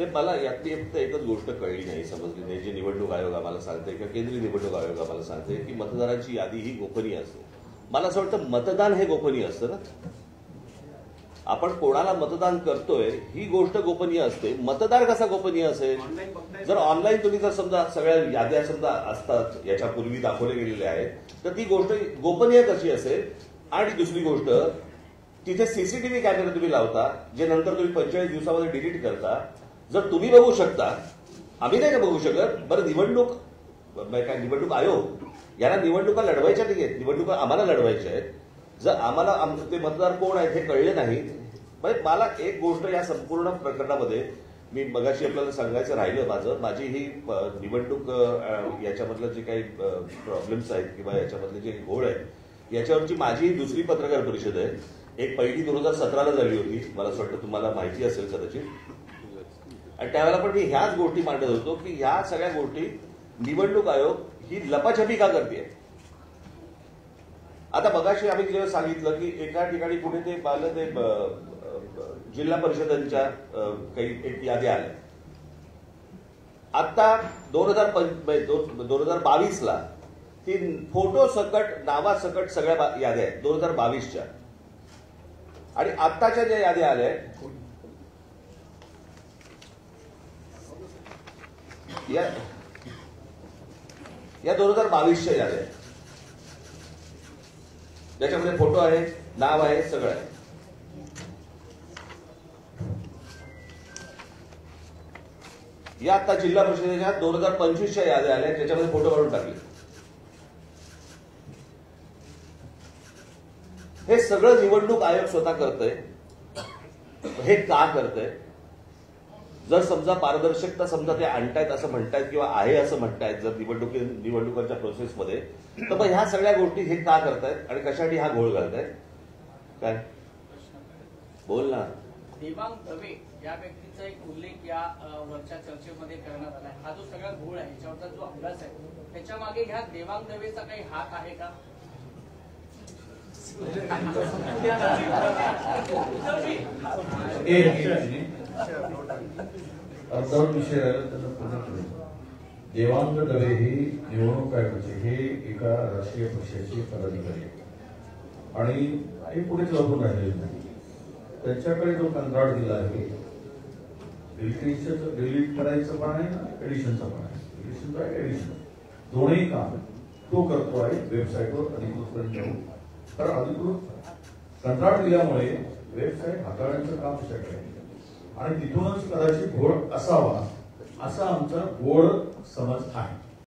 मला यातली फक्त एकच गोष्ट कळली नाही, समजली नाही. जे निवडणूक आयोग आम्हाला सांगते किंवा केंद्रीय निवडणूक आयोग आम्हाला सांगते की मतदारांची यादी ही गोपनीय असते. मला असं वाटतं मतदान हे गोपनीय असतं ना. आपण कोणाला मतदान करतोय ही गोष्ट गोपनीय असते. मतदार कसा गोपनीय असेल? जर ऑनलाईन तुम्ही जर समजा सगळ्या याद्या समजा असतात याच्यापूर्वी दाखवले गेलेले आहेत तर ती गोष्ट गोपनीय कशी असेल? आणि दुसरी गोष्ट, तिथे सीसीटीव्ही कॅमेरे तुम्ही लावता जे नंतर तुम्ही 45 दिवसामध्ये डिलीट करता. जर तुम्ही बघू शकता, आम्ही नाही का बघू शकत? बरं, निवडणूक आयोग यांना निवडणुका लढवायच्या नाही आहेत, निवडणुका आम्हाला लढवायच्या आहेत. जर आम्हाला ते मतदार कोण आहेत हे कळले नाही. मला एक गोष्ट या संपूर्ण प्रकरणामध्ये मी मगाशी आपल्याला सांगायचं राहिलं, माझी ही निवडणूक याच्यामधलं जे काही प्रॉब्लेम्स आहेत किंवा याच्यामधले जे घोळ आहेत याच्यावरची माझी दुसरी पत्रकार परिषद आहे. एक पहिली 2017ला झाली होती, मला असं वाटतं तुम्हाला माहिती असेल कदाचित. आणि त्यावेळेला पण मी ह्याच गोष्टी मांडत होतो की ह्या सगळ्या गोष्टी निवडणूक आयोग ही लपाछपी का करते. आता मगाशी आम्ही जेव्हा सांगितलं की एका ठिकाणी कुठे ते पाहिलं ते जिल्हा परिषदांच्या काही एक याद्या आल्या. आता 2022ला ती फोटो सकट नावासकट सगळ्या याद्या आहेत 2022च्या. आणि आत्ताच्या ज्या याद्या आल्या या 2022च्या याद्या आहेत, ज्याच्यामध्ये फोटो आहे, नाव आहे, सगळं आहे. या आता जिल्हा परिषदेच्या 2025च्या याद्या आल्या ज्याच्यामध्ये फोटो काढून टाकले. हे सगळं निवडणूक आयोग स्वतः करतंय. हे का करतंय? जर समजा पारदर्शकता समजा ते आणतायत असं म्हणतायत किंवा आहे असं म्हणतायत जर निवडणुकांच्या प्रोसेसमध्ये, तर मग ह्या सगळ्या गोष्टी हे का करतायत आणि कशासाठी हा घोळ घालतायत? काय बोल ना. देवांग दवे या व्यक्तीचा एक उल्लेख या वरच्या चर्चेमध्ये करण्यात आला. हा जो सगळा घोळ आहे याच्यावरचा जो अभ्यास आहे त्याच्या मागे ह्या देवांग दवेचा काही हात आहे का? देवांग दवे ही निवडणूक आयोगाचे हे एका राष्ट्रीय पक्षाचे पदाधिकारी आणि हे पुढेच लपून राहिलेले नाही. त्यांच्याकडे जो कंत्राट दिला आहे डिलीट करायचं पण आहे ना एडिशनचं पण आहे. एडिशन दोन्ही काम तो करतो आहे वेबसाईटवर अधिकृतपणे जाऊन. तर अधिकृत कंत्राट दिल्यामुळे वेबसाईट हाताळण्याचं काम शक्य आहे आणि तिथूनच कदाचित घोळ असावा असा आमचा गोड समज आहे.